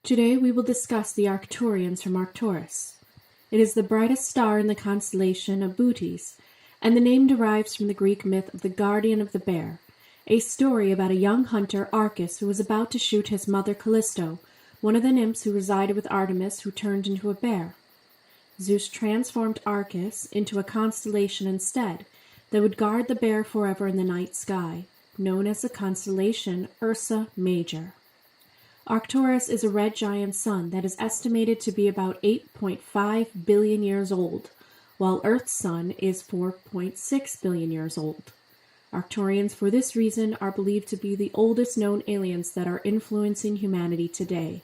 Today we will discuss the Arcturians from Arcturus. It is the brightest star in the constellation of Bootes, and the name derives from the Greek myth of the Guardian of the Bear, a story about a young hunter, Arcus, who was about to shoot his mother Callisto, one of the nymphs who resided with Artemis, who turned into a bear. Zeus transformed Arcus into a constellation instead that would guard the bear forever in the night sky, known as the constellation Ursa Major. Arcturus is a red giant sun that is estimated to be about 8.5 billion years old, while Earth's sun is 4.6 billion years old. Arcturians, for this reason, are believed to be the oldest known aliens that are influencing humanity today.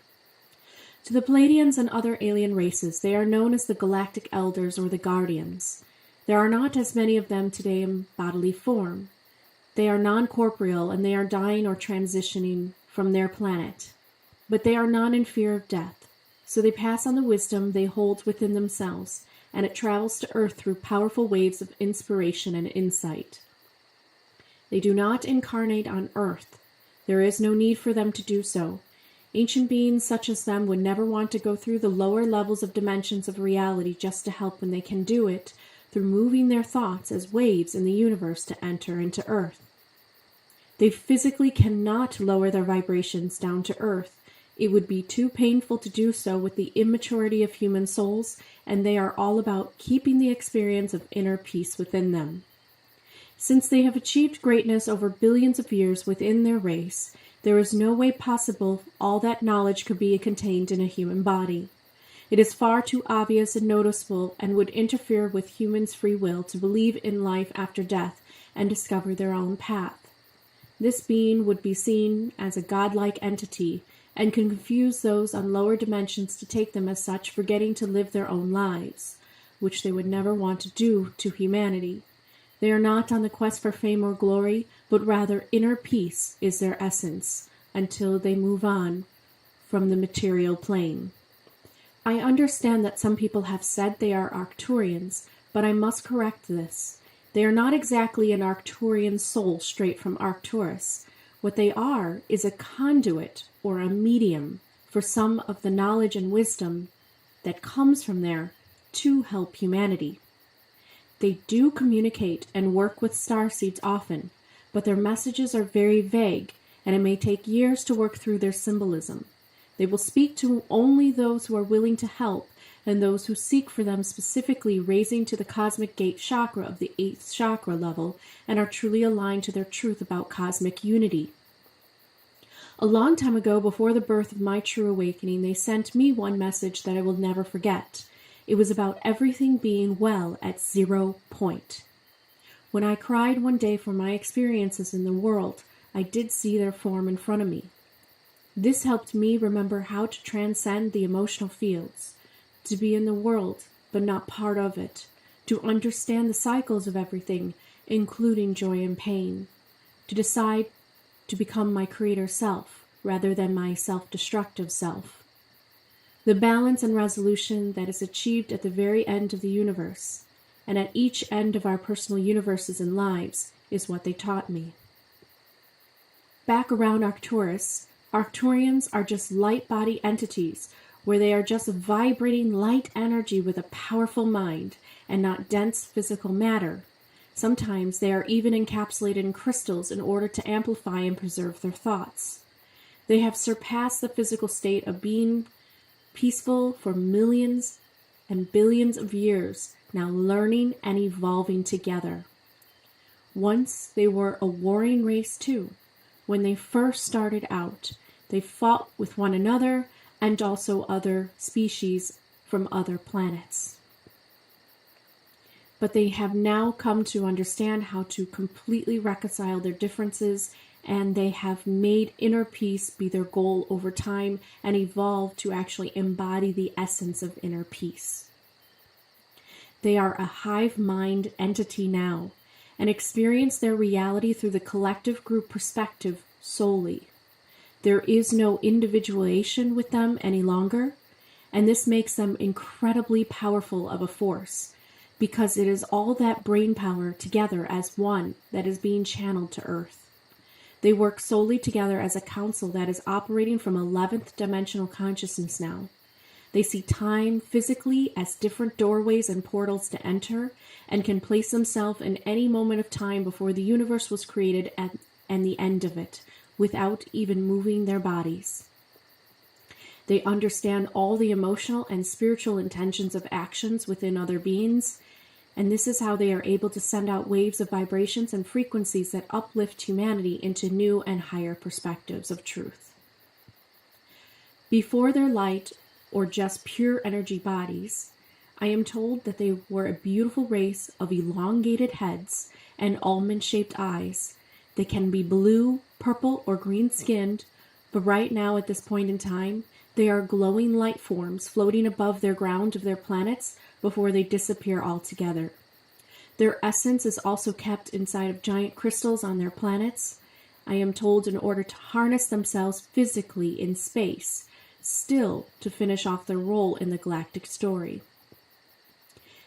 To the Pleiadians and other alien races, they are known as the Galactic Elders or the Guardians. There are not as many of them today in bodily form. They are non-corporeal and they are dying or transitioning from their planet. But they are not in fear of death, so they pass on the wisdom they hold within themselves, and it travels to Earth through powerful waves of inspiration and insight. They do not incarnate on Earth. There is no need for them to do so. Ancient beings such as them would never want to go through the lower levels of dimensions of reality just to help when they can do it through moving their thoughts as waves in the universe to enter into Earth. They physically cannot lower their vibrations down to Earth. It would be too painful to do so with the immaturity of human souls, and they are all about keeping the experience of inner peace within them. Since they have achieved greatness over billions of years within their race, there is no way possible all that knowledge could be contained in a human body. It is far too obvious and noticeable and would interfere with humans' free will to believe in life after death and discover their own path. This being would be seen as a godlike entity and can confuse those on lower dimensions to take them as such, forgetting to live their own lives, which they would never want to do to humanity. They are not on the quest for fame or glory, but rather inner peace is their essence, until they move on from the material plane. I understand that some people have said they are Arcturians, but I must correct this. They are not exactly an Arcturian soul straight from Arcturus. What they are is a conduit or a medium for some of the knowledge and wisdom that comes from there to help humanity. They do communicate and work with starseeds often, but their messages are very vague, and it may take years to work through their symbolism. They will speak to only those who are willing to help, and those who seek for them, specifically raising to the cosmic gate chakra of the 8th chakra level and are truly aligned to their truth about cosmic unity. A long time ago, before the birth of my true awakening, they sent me one message that I will never forget. It was about everything being well at 0 point. When I cried one day for my experiences in the world, I did see their form in front of me. This helped me remember how to transcend the emotional fields, to be in the world, but not part of it, to understand the cycles of everything, including joy and pain, to decide to become my creator self, rather than my self-destructive self. The balance and resolution that is achieved at the very end of the universe, and at each end of our personal universes and lives, is what they taught me. Back around Arcturus, Arcturians are just light body entities, where they are just vibrating light energy with a powerful mind, and not dense physical matter. Sometimes they are even encapsulated in crystals in order to amplify and preserve their thoughts. They have surpassed the physical state of being peaceful for millions and billions of years, now learning and evolving together. Once they were a warring race too. When they first started out, they fought with one another and also other species from other planets. But they have now come to understand how to completely reconcile their differences, and they have made inner peace be their goal over time and evolved to actually embody the essence of inner peace. They are a hive mind entity now and experience their reality through the collective group perspective solely. There is no individuation with them any longer, and this makes them incredibly powerful of a force, because it is all that brain power together as one that is being channeled to Earth. They work solely together as a council that is operating from 11th dimensional consciousness now. They see time physically as different doorways and portals to enter, and can place themselves in any moment of time before the universe was created and the end of it, without even moving their bodies. They understand all the emotional and spiritual intentions of actions within other beings, and this is how they are able to send out waves of vibrations and frequencies that uplift humanity into new and higher perspectives of truth. Before their light, or just pure energy bodies, I am told that they were a beautiful race of elongated heads and almond-shaped eyes. They can be blue, purple, or green-skinned, but right now at this point in time, they are glowing light forms floating above their ground of their planets before they disappear altogether. Their essence is also kept inside of giant crystals on their planets, I am told, in order to harness themselves physically in space, still to finish off their role in the galactic story.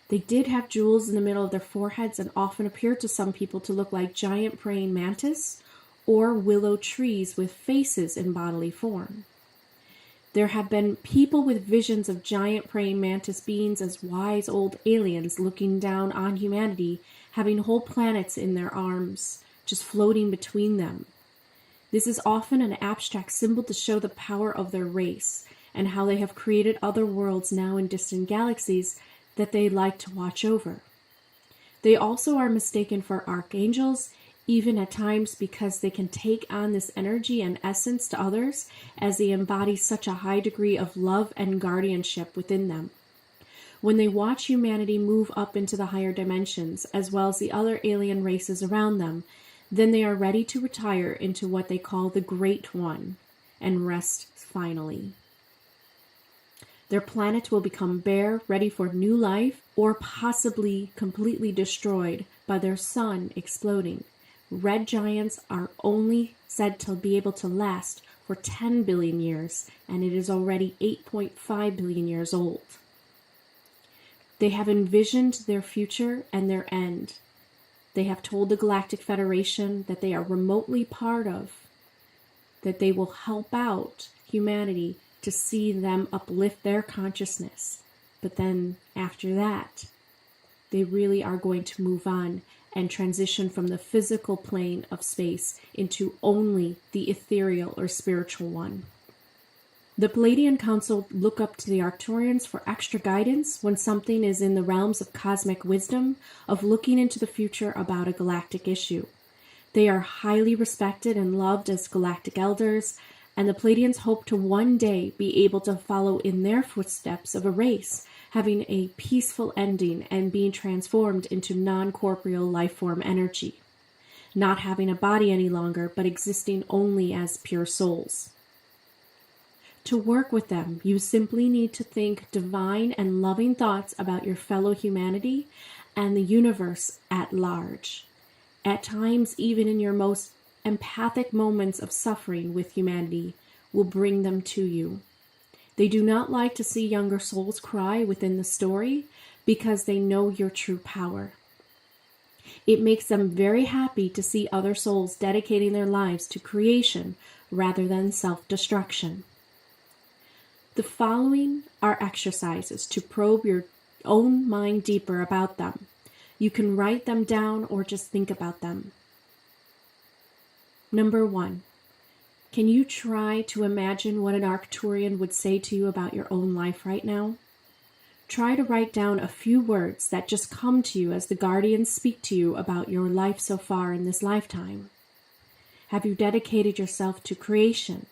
They did have jewels in the middle of their foreheads and often appeared to some people to look like giant praying mantis or willow trees with faces in bodily form. There have been people with visions of giant praying mantis beings as wise old aliens looking down on humanity, having whole planets in their arms, just floating between them. This is often an abstract symbol to show the power of their race and how they have created other worlds now in distant galaxies that they like to watch over. They also are mistaken for archangels, even at times because they can take on this energy and essence to others as they embody such a high degree of love and guardianship within them. When they watch humanity move up into the higher dimensions, as well as the other alien races around them, then they are ready to retire into what they call the Great One and rest finally. Their planet will become bare, ready for new life, or possibly completely destroyed by their sun exploding. Red giants are only said to be able to last for 10 billion years, and it is already 8.5 billion years old. They have envisioned their future and their end. They have told the Galactic Federation that they are remotely part of, that they will help out humanity to see them uplift their consciousness. But then after that, they really are going to move on and transition from the physical plane of space into only the ethereal or spiritual one. The Pleiadian Council look up to the Arcturians for extra guidance when something is in the realms of cosmic wisdom, of looking into the future about a galactic issue. They are highly respected and loved as galactic elders, and the Pleiadians hope to one day be able to follow in their footsteps of a race, having a peaceful ending and being transformed into non-corporeal life-form energy, not having a body any longer, but existing only as pure souls. To work with them, you simply need to think divine and loving thoughts about your fellow humanity and the universe at large. At times, even in your most empathic moments of suffering with humanity, will bring them to you. They do not like to see younger souls cry within the story because they know your true power. It makes them very happy to see other souls dedicating their lives to creation rather than self-destruction. The following are exercises to probe your own mind deeper about them. You can write them down or just think about them. Number 1. Can you try to imagine what an Arcturian would say to you about your own life right now? Try to write down a few words that just come to you as the guardians speak to you about your life so far in this lifetime. Have you dedicated yourself to creation?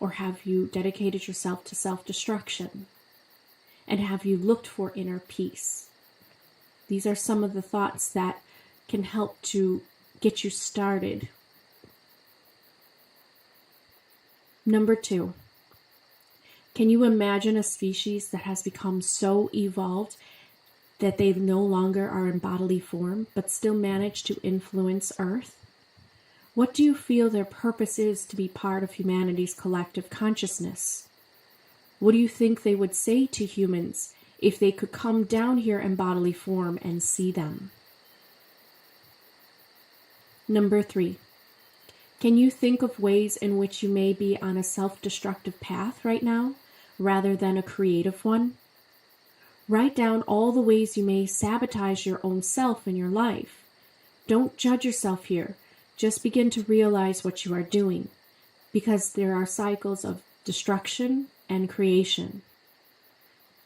Or have you dedicated yourself to self-destruction? And have you looked for inner peace? These are some of the thoughts that can help to get you started. Number 2. Can you imagine a species that has become so evolved that they no longer are in bodily form, but still manage to influence Earth? What do you feel their purpose is to be part of humanity's collective consciousness? What do you think they would say to humans if they could come down here in bodily form and see them? Number 3. Can you think of ways in which you may be on a self-destructive path right now, rather than a creative one? Write down all the ways you may sabotage your own self in your life. Don't judge yourself here. Just begin to realize what you are doing, because there are cycles of destruction and creation.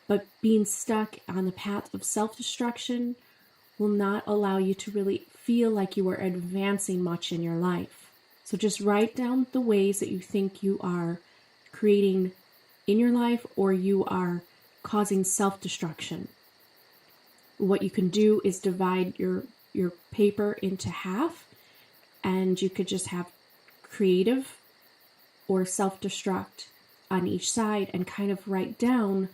But being stuck on the path of self-destruction will not allow you to really feel like you are advancing much in your life. So just write down the ways that you think you are creating in your life, or you are causing self-destruction. What you can do is divide your paper into half, and you could just have creative or self-destruct on each side and kind of write down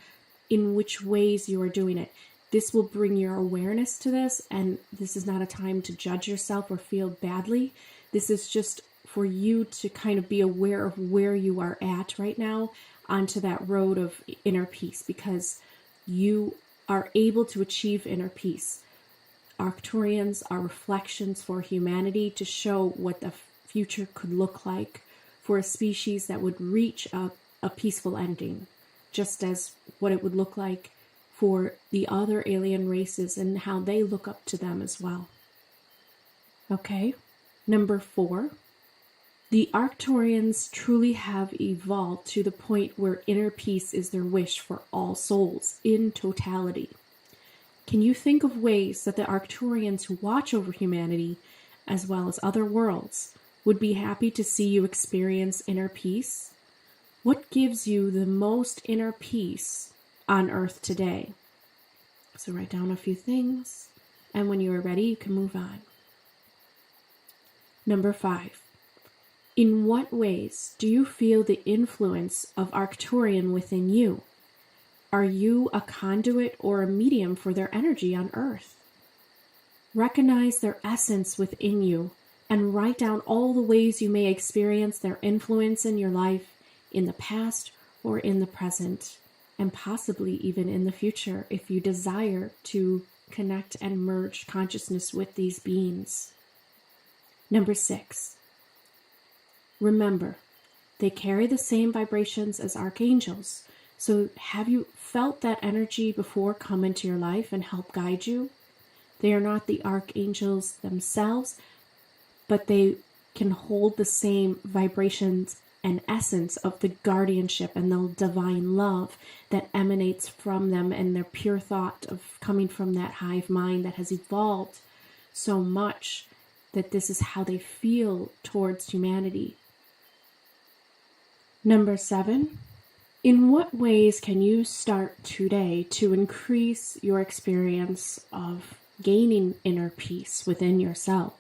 in which ways you are doing it. This will bring your awareness to this, and this is not a time to judge yourself or feel badly. This is just for you to kind of be aware of where you are at right now onto that road of inner peace, because you are able to achieve inner peace. Arcturians are reflections for humanity to show what the future could look like for a species that would reach a peaceful ending, just as what it would look like for the other alien races and how they look up to them as well. Okay, number 4. The Arcturians truly have evolved to the point where inner peace is their wish for all souls in totality. Can you think of ways that the Arcturians who watch over humanity, as well as other worlds, would be happy to see you experience inner peace? What gives you the most inner peace on Earth today? So write down a few things, and when you are ready, you can move on. Number 5. In what ways do you feel the influence of Arcturian within you? Are you a conduit or a medium for their energy on Earth? Recognize their essence within you and write down all the ways you may experience their influence in your life in the past or in the present, and possibly even in the future if you desire to connect and merge consciousness with these beings. Number 6. Remember, they carry the same vibrations as archangels. So have you felt that energy before come into your life and help guide you? They are not the archangels themselves, but they can hold the same vibrations and essence of the guardianship and the divine love that emanates from them, and their pure thought of coming from that hive mind that has evolved so much that this is how they feel towards humanity. Number 7, in what ways can you start today to increase your experience of gaining inner peace within yourself?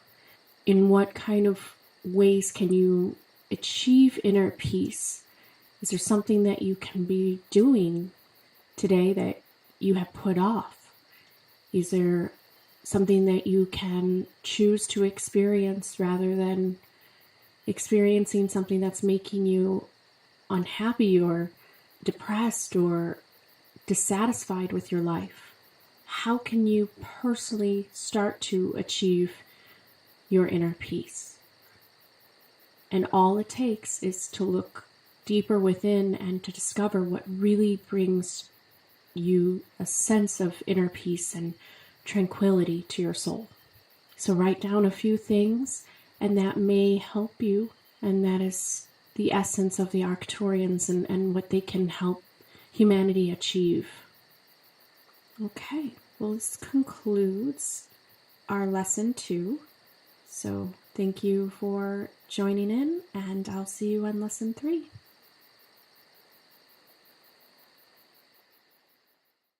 In what kind of ways can you achieve inner peace? Is there something that you can be doing today that you have put off? Is there something that you can choose to experience rather than experiencing something that's making you unhappy or depressed or dissatisfied with your life? How can you personally start to achieve your inner peace? And all it takes is to look deeper within and to discover what really brings you a sense of inner peace and tranquility to your soul. So write down a few things, and that may help you, and that is the essence of the Arcturians and what they can help humanity achieve. Okay, well, this concludes our lesson 2. So thank you for joining in, and I'll see you on lesson 3.